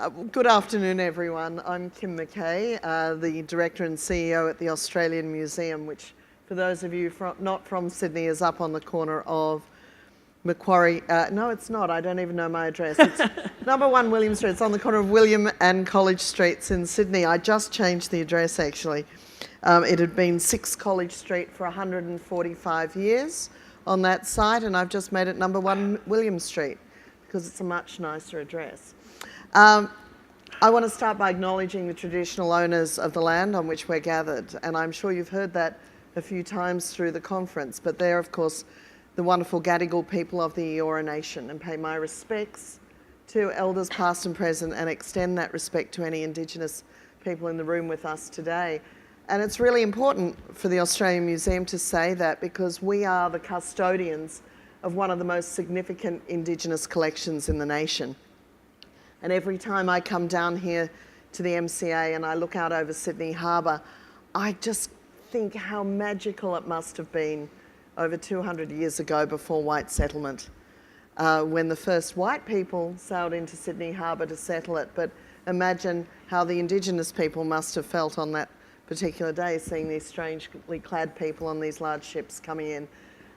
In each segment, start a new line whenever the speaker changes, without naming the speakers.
Good afternoon, everyone. I'm Kim McKay, the Director and CEO at the Australian Museum, which, for those of you not from Sydney, is up on the corner of Macquarie. No, it's not. I don't even know my address. It's number 1 William Street. It's on the corner of William and College Streets in Sydney. I just changed the address, actually. It had been 6 College Street for 145 years on that site, and I've just made it number 1 William Street because it's a much nicer address. I want to start by acknowledging the traditional owners of the land on which we're gathered, and I'm sure you've heard that a few times through the conference, but they're, of course, the wonderful Gadigal people of the Eora Nation, and pay my respects to elders past and present and extend that respect to any Indigenous people in the room with us today. And it's really important for the Australian Museum to say that because we are the custodians of one of the most significant Indigenous collections in the nation. And every time I come down here to the MCA and I look out over Sydney Harbour, I just think how magical it must have been over 200 years ago before white settlement, when the first white people sailed into Sydney Harbour to settle it. But imagine how the Indigenous people must have felt on that particular day, seeing these strangely clad people on these large ships coming in.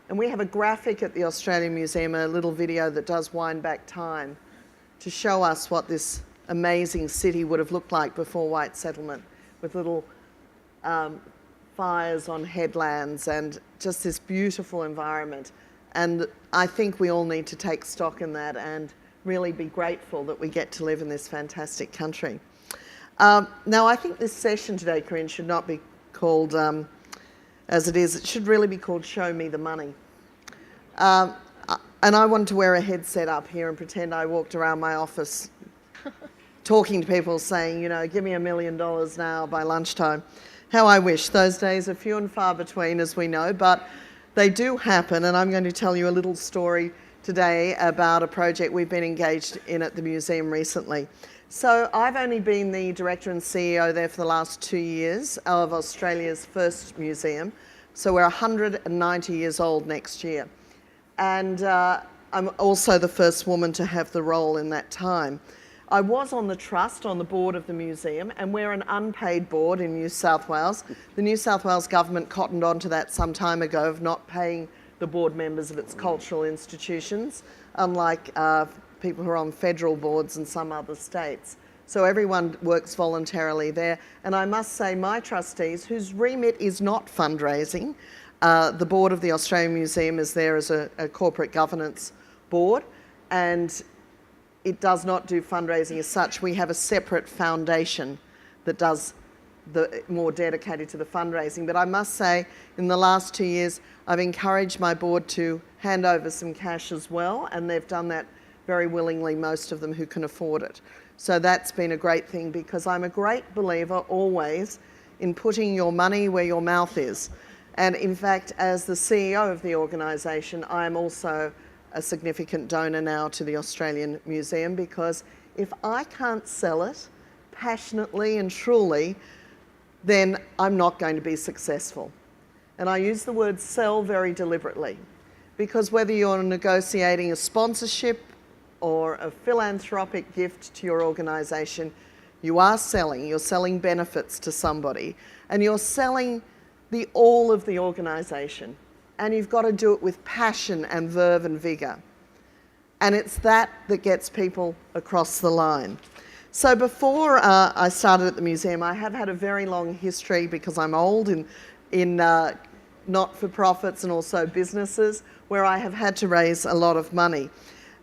And we have a graphic at the Australian Museum, a little video that does wind back time, to show us what this amazing city would have looked like before white settlement, with little fires on headlands and just this beautiful environment. And I think we all need to take stock in that and really be grateful that we get to live in this fantastic country. Now, I think this session today, Corinne, should not be called as it is. It should really be called Show Me the Money. And I wanted to wear a headset up here and pretend I walked around my office talking to people saying, you know, give me $1 million now by lunchtime. How I wish. Those days are few and far between, as we know, but they do happen. And I'm going to tell you a little story today about a project we've been engaged in at the museum recently. So I've only been the Director and CEO there for the last 2 years of Australia's first museum. So we're 190 years old next year. And I'm also the first woman to have the role in that time. I was on the trust, on the board of the museum, and we're an unpaid board in New South Wales. The New South Wales government cottoned onto that some time ago of not paying the board members of its cultural institutions, unlike people who are on federal boards in some other states. So everyone works voluntarily there. And I must say my trustees, whose remit is not fundraising, the board of the Australian Museum is there as a corporate governance board, and it does not do fundraising as such. We have a separate foundation that does the more dedicated to the fundraising. But I must say, in the last 2 years, I've encouraged my board to hand over some cash as well, and they've done that very willingly, most of them who can afford it. So that's been a great thing, because I'm a great believer always in putting your money where your mouth is. And in fact, as the CEO of the organisation, I am also a significant donor now to the Australian Museum, because if I can't sell it passionately and truly, then I'm not going to be successful. And I use the word sell very deliberately, because whether you're negotiating a sponsorship or a philanthropic gift to your organisation, you are selling. You're selling benefits to somebody, and you're selling the all of the organisation. And you've got to do it with passion and verve and vigour. And it's that that gets people across the line. So before I started at the museum, I have had a very long history, because I'm old, in not-for-profits and also businesses, where I have had to raise a lot of money.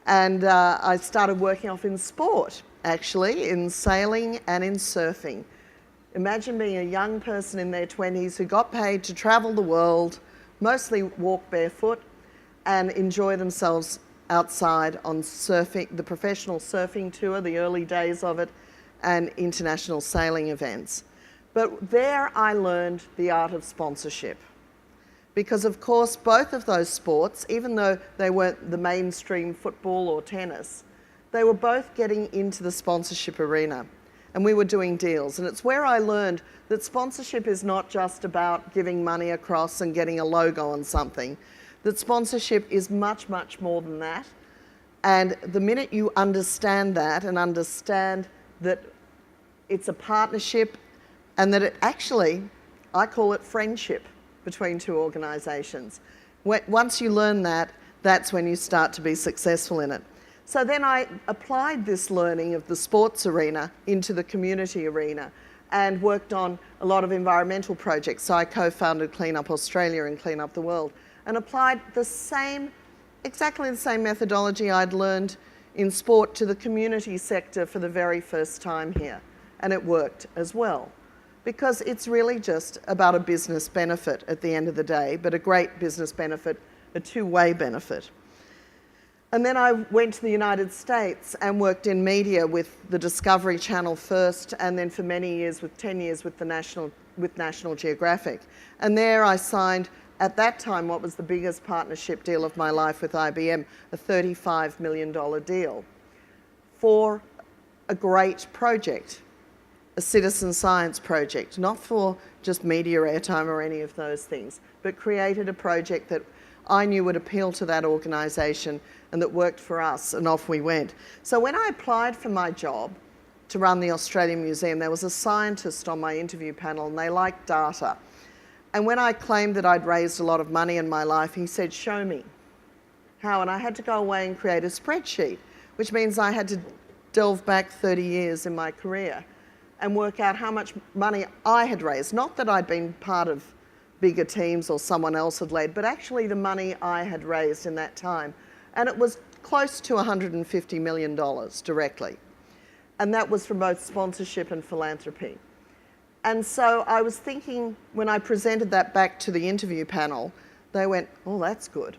And I started working off in sport, actually, in sailing and in surfing. Imagine being a young person in their 20s who got paid to travel the world, mostly walk barefoot, and enjoy themselves outside on surfing, the professional surfing tour, the early days of it, and international sailing events. But there I learned the art of sponsorship. Because of course, both of those sports, even though they weren't the mainstream football or tennis, they were both getting into the sponsorship arena. And we were doing deals. And it's where I learned that sponsorship is not just about giving money across and getting a logo on something. That sponsorship is much, much more than that. And the minute you understand that and understand that it's a partnership, and that it actually, I call it friendship between two organisations. Once you learn that, that's when you start to be successful in it. So then I applied this learning of the sports arena into the community arena and worked on a lot of environmental projects. So I co-founded Clean Up Australia and Clean Up the World, and applied exactly the same methodology I'd learned in sport to the community sector for the very first time here. And it worked as well, because it's really just about a business benefit at the end of the day, but a great business benefit, a two-way benefit. And then I went to the United States and worked in media with the Discovery Channel first, and then for many years, 10 years with National Geographic. And there I signed, at that time, what was the biggest partnership deal of my life with IBM, a $35 million deal for a great project, a citizen science project, not for just media airtime or any of those things, but created a project that I knew would appeal to that organisation and that worked for us, and off we went. So when I applied for my job to run the Australian Museum, there was a scientist on my interview panel, and they liked data. And when I claimed that I'd raised a lot of money in my life, he said, "Show me." How? And I had to go away and create a spreadsheet, which means I had to delve back 30 years in my career and work out how much money I had raised. Not that I'd been part of bigger teams or someone else had led, but actually the money I had raised in that time. And it was close to $150 million directly. And that was from both sponsorship and philanthropy. And so I was thinking, when I presented that back to the interview panel, they went, "Oh, that's good."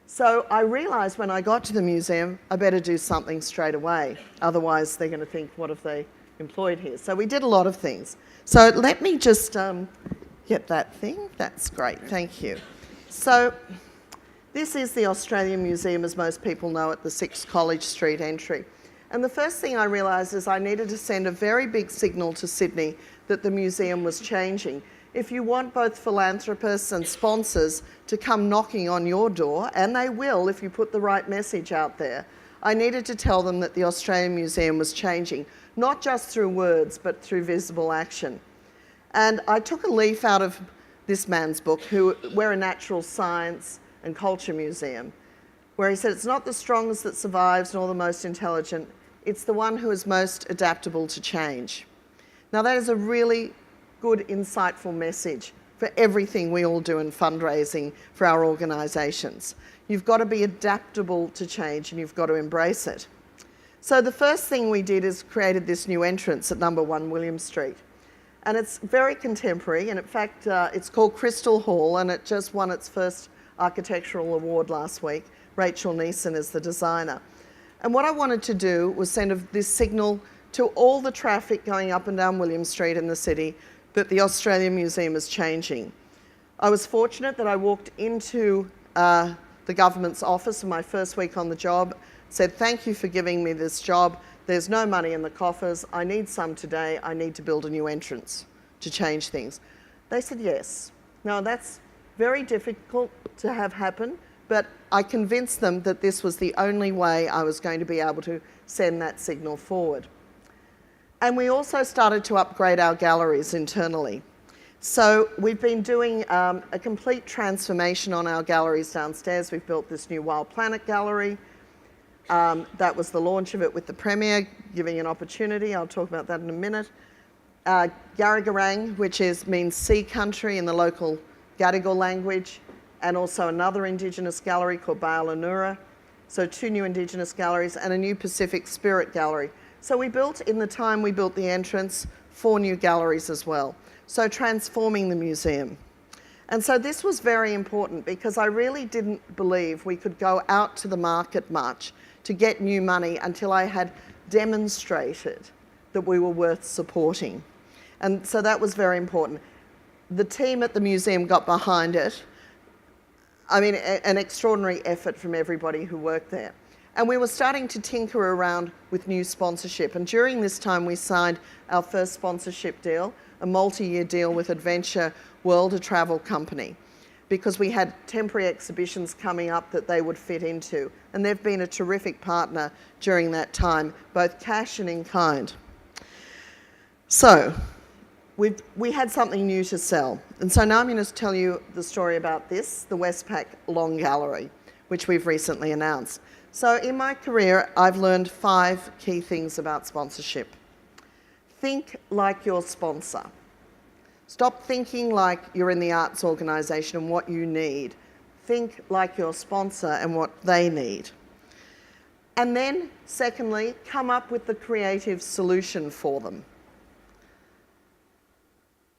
So I realised when I got to the museum, I better do something straight away. Otherwise, they're going to think, what have they employed here? So we did a lot of things. So let me just get that thing. That's great. Thank you. So this is the Australian Museum, as most people know it, the 6 College Street entry. And the first thing I realised is I needed to send a very big signal to Sydney that the museum was changing. If you want both philanthropists and sponsors to come knocking on your door, and they will if you put the right message out there, I needed to tell them that the Australian Museum was changing, not just through words, but through visible action. And I took a leaf out of this man's book, we're a natural science and culture museum, where he said, "It's not the strongest that survives nor the most intelligent, it's the one who is most adaptable to change." Now that is a really good, insightful message for everything we all do in fundraising for our organisations. You've got to be adaptable to change, and you've got to embrace it. So the first thing we did is created this new entrance at number 1 William Street. And it's very contemporary, and in fact it's called Crystal Hall, and it just won its first architectural award last week. Rachel Neeson is the designer. And what I wanted to do was send this signal to all the traffic going up and down William Street in the city that the Australian Museum is changing. I was fortunate that I walked into the government's office in my first week on the job, said, "Thank you for giving me this job. There's no money in the coffers. I need some today. I need to build a new entrance to change things." They said yes. Now that's very difficult to have happen, but I convinced them that this was the only way I was going to be able to send that signal forward. And we also started to upgrade our galleries internally. So we've been doing a complete transformation on our galleries downstairs. We've built this new Wild Planet gallery. That was the launch of it with the Premier, giving an opportunity. I'll talk about that in a minute. Garragarang, which means sea country in the local Gadigal language, and also another Indigenous gallery called Bayalanura. So 2 new Indigenous galleries and a new Pacific Spirit gallery. So we built, in the time we built the entrance, 4 new galleries as well. So transforming the museum. And so this was very important because I really didn't believe we could go out to the market much to get new money until I had demonstrated that we were worth supporting. And so that was very important. The team at the museum got behind it. I mean, an extraordinary effort from everybody who worked there. And we were starting to tinker around with new sponsorship. And during this time, we signed our first sponsorship deal, a multi-year deal with Adventure World, a travel company, because we had temporary exhibitions coming up that they would fit into. And they've been a terrific partner during that time, both cash and in kind. So, we had something new to sell. And so now I'm going to tell you the story about this, the Westpac Long Gallery, which we've recently announced. So in my career, I've learned 5 key things about sponsorship. Think like your sponsor. Stop thinking like you're in the arts organisation and what you need. Think like your sponsor and what they need. And then, secondly, come up with the creative solution for them.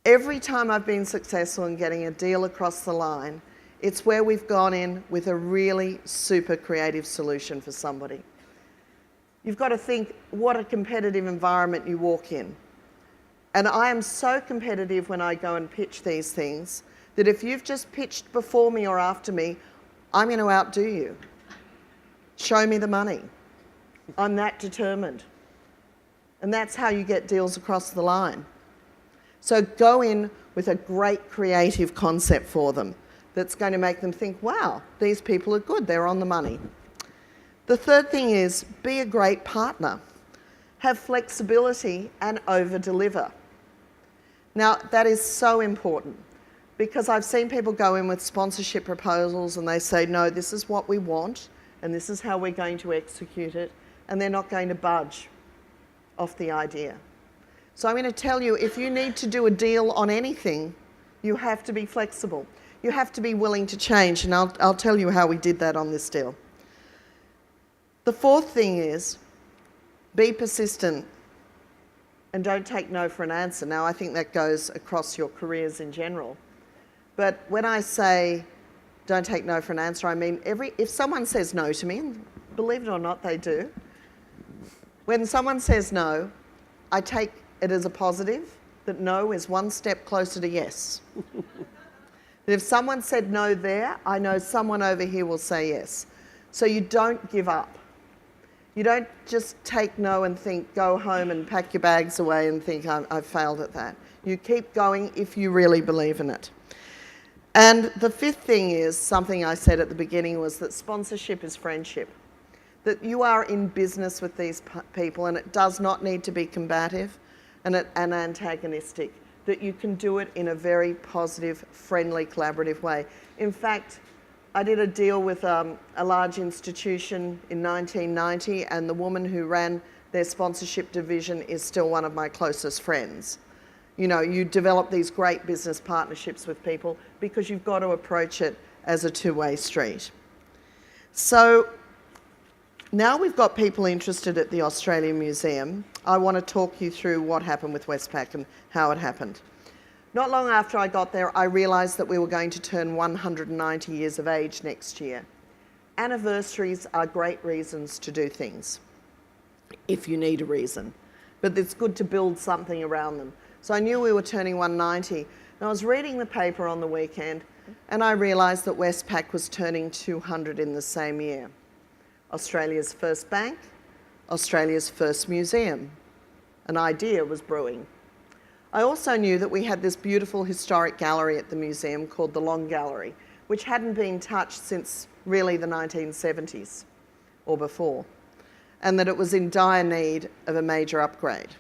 Every time I've been successful in getting a deal across the line, it's where we've gone in with a really super creative solution for somebody. You've got to think what a competitive environment you walk in. And I am so competitive when I go and pitch these things that if you've just pitched before me or after me, I'm going to outdo you. Show me the money. I'm that determined. And that's how you get deals across the line. So go in with a great creative concept for them that's going to make them think, wow, these people are good, they're on the money. The third thing is be a great partner. Have flexibility and over-deliver. Now, that is so important because I've seen people go in with sponsorship proposals and they say, no, this is what we want and this is how we're going to execute it, and they're not going to budge off the idea. So I'm going to tell you, if you need to do a deal on anything, you have to be flexible. You have to be willing to change, and I'll tell you how we did that on this deal. The fourth thing is be persistent and don't take no for an answer. Now, I think that goes across your careers in general. But when I say don't take no for an answer, I mean if someone says no to me, and believe it or not, they do, when someone says no, I take it as a positive that no is one step closer to yes. That if someone said no there, I know someone over here will say yes. So you don't give up. You don't just take no and think, go home and pack your bags away and think, I've failed at that. You keep going if you really believe in it. And the fifth thing is, something I said at the beginning, was that sponsorship is friendship. That you are in business with these people and it does not need to be combative and antagonistic. That you can do it in a very positive, friendly, collaborative way. In fact, I did a deal with a large institution in 1990, and the woman who ran their sponsorship division is still one of my closest friends. You know, you develop these great business partnerships with people because you've got to approach it as a two-way street. So now we've got people interested at the Australian Museum, I want to talk you through what happened with Westpac and how it happened. Not long after I got there, I realised that we were going to turn 190 years of age next year. Anniversaries are great reasons to do things, if you need a reason. But it's good to build something around them. So I knew we were turning 190. And I was reading the paper on the weekend, and I realised that Westpac was turning 200 in the same year. Australia's first bank, Australia's first museum. An idea was brewing. I also knew that we had this beautiful historic gallery at the museum called the Long Gallery, which hadn't been touched since really the 1970s or before, and that it was in dire need of a major upgrade.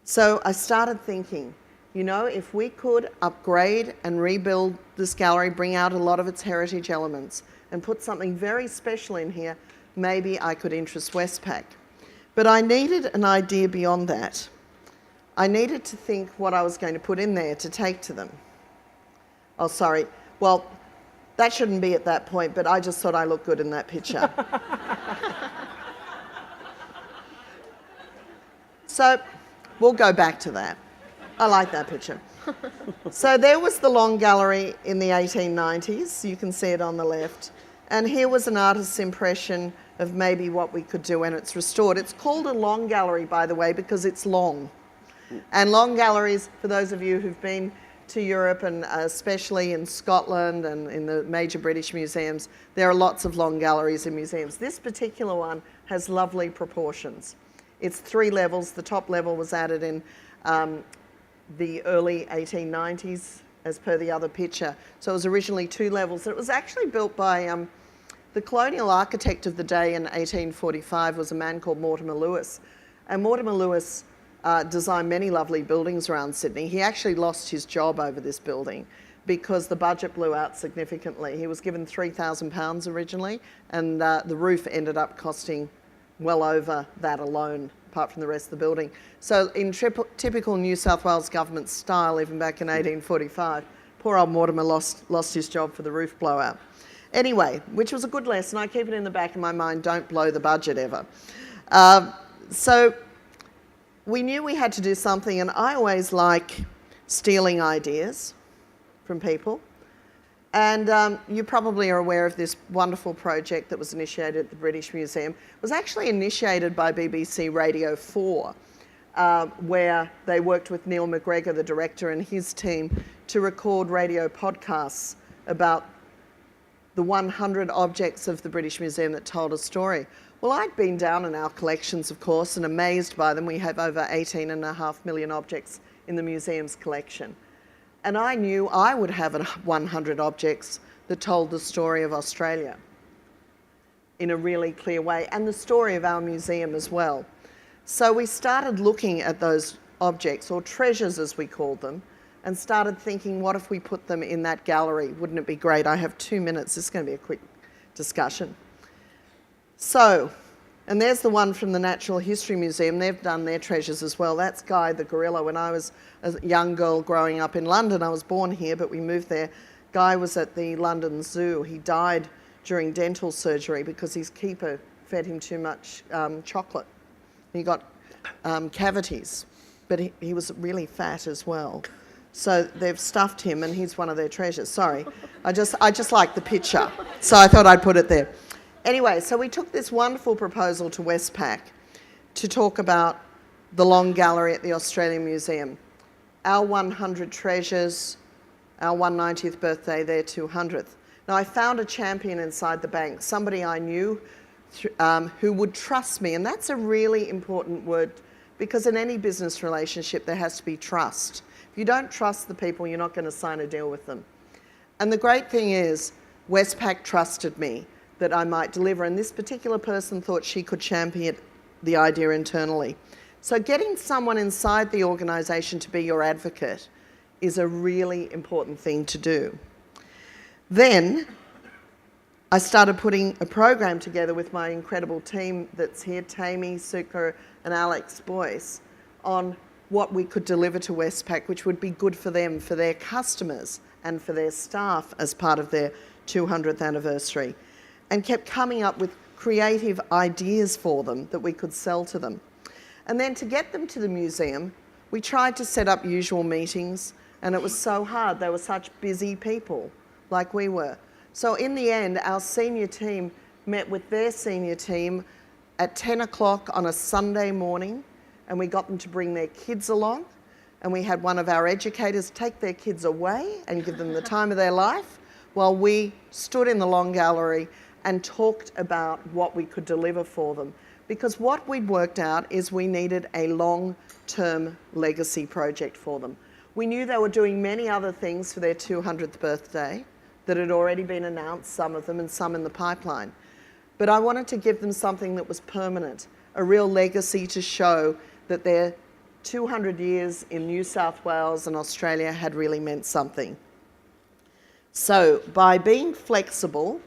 So I started thinking, you know, if we could upgrade and rebuild this gallery, bring out a lot of its heritage elements and put something very special in here, maybe I could interest Westpac. But I needed an idea beyond that. I needed to think what I was going to put in there to take to them. Oh, sorry. Well, that shouldn't be at that point, but I just thought I looked good in that picture. So we'll go back to that. I like that picture. So there was the Long Gallery in the 1890s. You can see it on the left. And here was an artist's impression of maybe what we could do when it's restored. It's called a Long Gallery, by the way, because it's long. And long galleries, for those of you who've been to Europe, and especially in Scotland and in the major British museums, there are lots of long galleries in museums. This particular one has lovely proportions. It's 3 levels. The top level was added in the early 1890s, as per the other picture. So it was originally 2 levels. It was actually built by the colonial architect of the day in 1845 was a man called Mortimer Lewis. And Mortimer Lewis designed many lovely buildings around Sydney. He actually lost his job over this building because the budget blew out significantly. He was given £3,000 originally, and the roof ended up costing well over that alone, apart from the rest of the building. So in typical New South Wales government style, even back in 1845, poor old Mortimer lost his job for the roof blowout. Anyway, which was a good lesson. I keep it in the back of my mind, don't blow the budget ever. So we knew we had to do something, and I always like stealing ideas from people. And you probably are aware of this wonderful project that was initiated at the British Museum. It was actually initiated by BBC Radio 4, where they worked with Neil McGregor, the director, and his team to record radio podcasts about the 100 objects of the British Museum that told a story. Well, I'd been down in our collections, of course, and amazed by them. We have over 18.5 million objects in the museum's collection. And I knew I would have 100 objects that told the story of Australia in a really clear way, and the story of our museum as well. So we started looking at those objects, or treasures as we called them, and started thinking, what if we put them in that gallery? Wouldn't it be great? I have 2 minutes. This is going to be a quick discussion. So, and there's the one from the Natural History Museum. They've done their treasures as well. That's Guy the gorilla. When I was a young girl growing up in London, I was born here, but we moved there. Guy was at the London Zoo. He died during dental surgery because his keeper fed him too much chocolate. He got cavities, but he was really fat as well. So they've stuffed him, and he's one of their treasures. Sorry, I just like the picture, so I thought I'd put it there. Anyway, so we took this wonderful proposal to Westpac to talk about the Long Gallery at the Australian Museum. Our 100 treasures, our 190th birthday, their 200th. Now, I found a champion inside the bank, somebody I knew who would trust me, and that's a really important word, because in any business relationship there has to be trust. If you don't trust the people, you're not going to sign a deal with them. And the great thing is, Westpac trusted me that I might deliver, and this particular person thought she could champion the idea internally. So getting someone inside the organisation to be your advocate is a really important thing to do. Then I started putting a program together with my incredible team that's here, Tammy, Suka and Alex Boyce, on what we could deliver to Westpac, which would be good for them, for their customers and for their staff as part of their 200th anniversary, and kept coming up with creative ideas for them that we could sell to them. And then to get them to the museum, we tried to set up usual meetings, and it was so hard. They were such busy people, like we were. So in the end, our senior team met with their senior team at 10 o'clock on a Sunday morning, and we got them to bring their kids along, and we had one of our educators take their kids away and give them the time of their life while we stood in the Long Gallery and talked about what we could deliver for them. Because what we'd worked out is we needed a long-term legacy project for them. We knew they were doing many other things for their 200th birthday that had already been announced, some of them, and some in the pipeline. But I wanted to give them something that was permanent, a real legacy to show that their 200 years in New South Wales and Australia had really meant something. So by being flexible,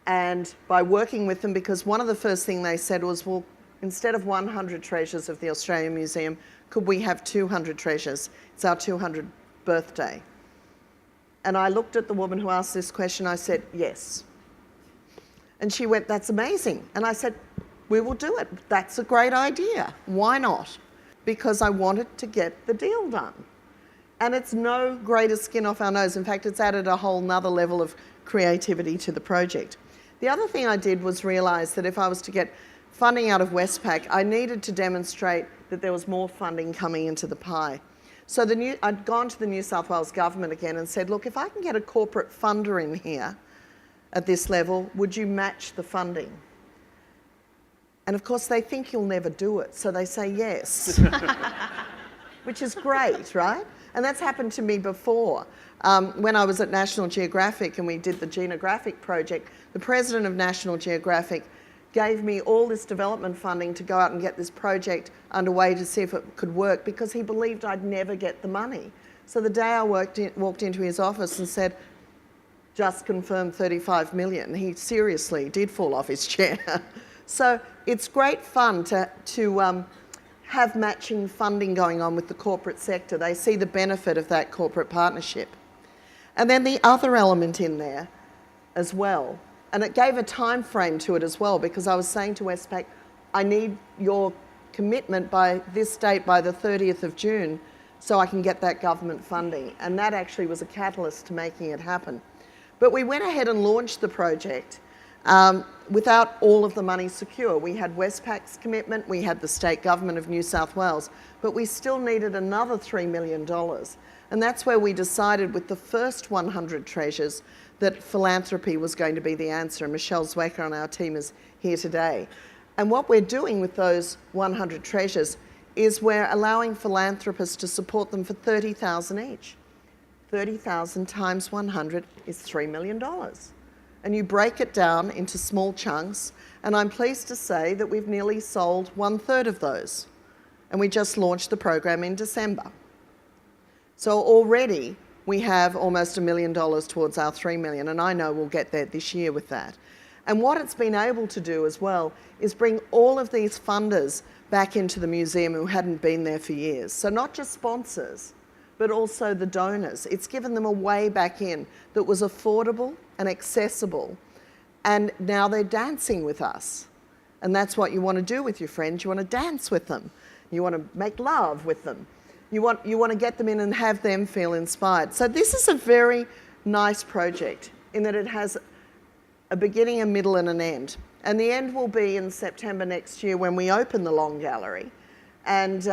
and by working with them, because one of the first things they said was, well, instead of 100 treasures of the Australian Museum, could we have 200 treasures? It's our 200th birthday. And I looked at the woman who asked this question, I said, yes. And she went, that's amazing. And I said, we will do it. That's a great idea. Why not? Because I wanted to get the deal done. And it's no greater skin off our nose. In fact, it's added a whole nother level of creativity to the project. The other thing I did was realise that if I was to get funding out of Westpac, I needed to demonstrate that there was more funding coming into the pie. So I'd gone to the New South Wales government again and said, look, if I can get a corporate funder in here at this level, would you match the funding? And of course they think you'll never do it, so they say yes, which is great, right? And that's happened to me before. When I was at National Geographic and we did the Genographic project, the president of National Geographic gave me all this development funding to go out and get this project underway to see if it could work, because he believed I'd never get the money. So the day I walked into his office and said, just confirmed 35 million, he seriously did fall off his chair. So it's great fun to have matching funding going on with the corporate sector. They see the benefit of that corporate partnership. And then the other element in there as well, and it gave a time frame to it as well, because I was saying to Westpac, I need your commitment by this date, by the 30th of June, so I can get that government funding. And that actually was a catalyst to making it happen. But we went ahead and launched the project without all of the money secure. We had Westpac's commitment, we had the state government of New South Wales, but we still needed another $3 million. And that's where we decided with the first 100 treasures that philanthropy was going to be the answer. And Michelle Zwecker on our team is here today. And what we're doing with those 100 treasures is we're allowing philanthropists to support them for $30,000 each. 30,000 times 100 is $3 million. And you break it down into small chunks, and I'm pleased to say that we've nearly sold 1/3 of those. And we just launched the program in December. So already we have almost $1 million towards our $3 million, and I know we'll get there this year with that. And what it's been able to do as well is bring all of these funders back into the museum who hadn't been there for years. So not just sponsors, but also the donors. It's given them a way back in that was affordable and accessible, and now they're dancing with us. And that's what you want to do with your friends. You want to dance with them. You want to make love with them. You want to get them in and have them feel inspired. So this is a very nice project in that it has a beginning, a middle and an end. And the end will be in September next year when we open the Long Gallery. And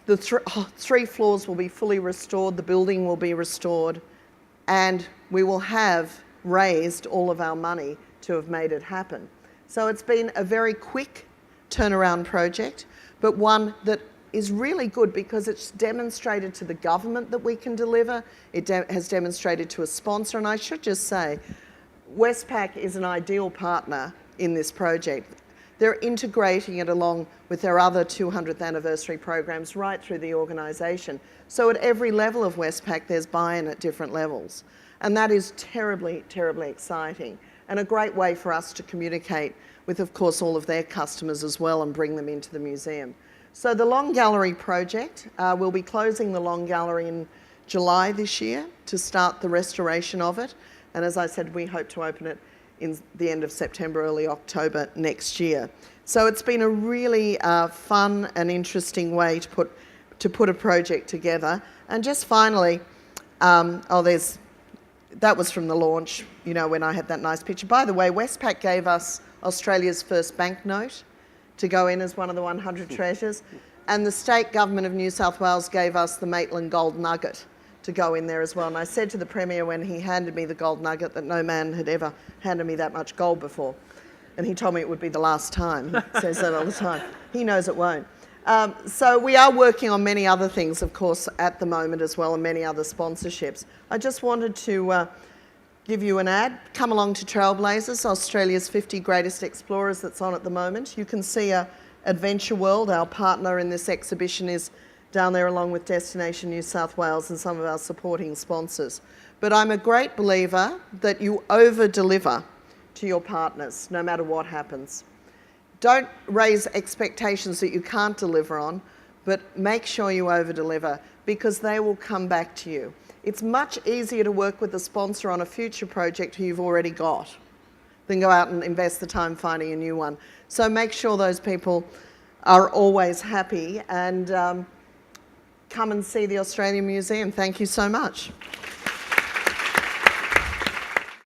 three floors will be fully restored, the building will be restored, and we will have raised all of our money to have made it happen. So it's been a very quick turnaround project, but one that is really good because it's demonstrated to the government that we can deliver. It has demonstrated to a sponsor, and I should just say, Westpac is an ideal partner in this project. They're integrating it along with their other 200th anniversary programs right through the organisation. So at every level of Westpac, there's buy-in at different levels. And that is terribly, terribly exciting, and a great way for us to communicate with, of course, all of their customers as well and bring them into the museum. So the Long Gallery project, we'll be closing the Long Gallery in July this year to start the restoration of it. And as I said, we hope to open it in the end of September, early October next year. So it's been a really fun and interesting way to put a project together. And just finally, that was from the launch, you know, when I had that nice picture. By the way, Westpac gave us Australia's first banknote to go in as one of the 100 treasures. And the state government of New South Wales gave us the Maitland gold nugget to go in there as well. And I said to the Premier when he handed me the gold nugget that no man had ever handed me that much gold before. And he told me it would be the last time. He says that all the time. He knows it won't. So we are working on many other things, of course, at the moment as well, and many other sponsorships. I just wanted to give you an ad. Come along to Trailblazers, Australia's 50 Greatest Explorers that's on at the moment. You can see Adventure World, our partner in this exhibition, is down there along with Destination New South Wales and some of our supporting sponsors. But I'm a great believer that you over-deliver to your partners, no matter what happens. Don't raise expectations that you can't deliver on, but make sure you over-deliver, because they will come back to you. It's much easier to work with a sponsor on a future project who you've already got than go out and invest the time finding a new one. So make sure those people are always happy, and come and see the Australian Museum. Thank you so much.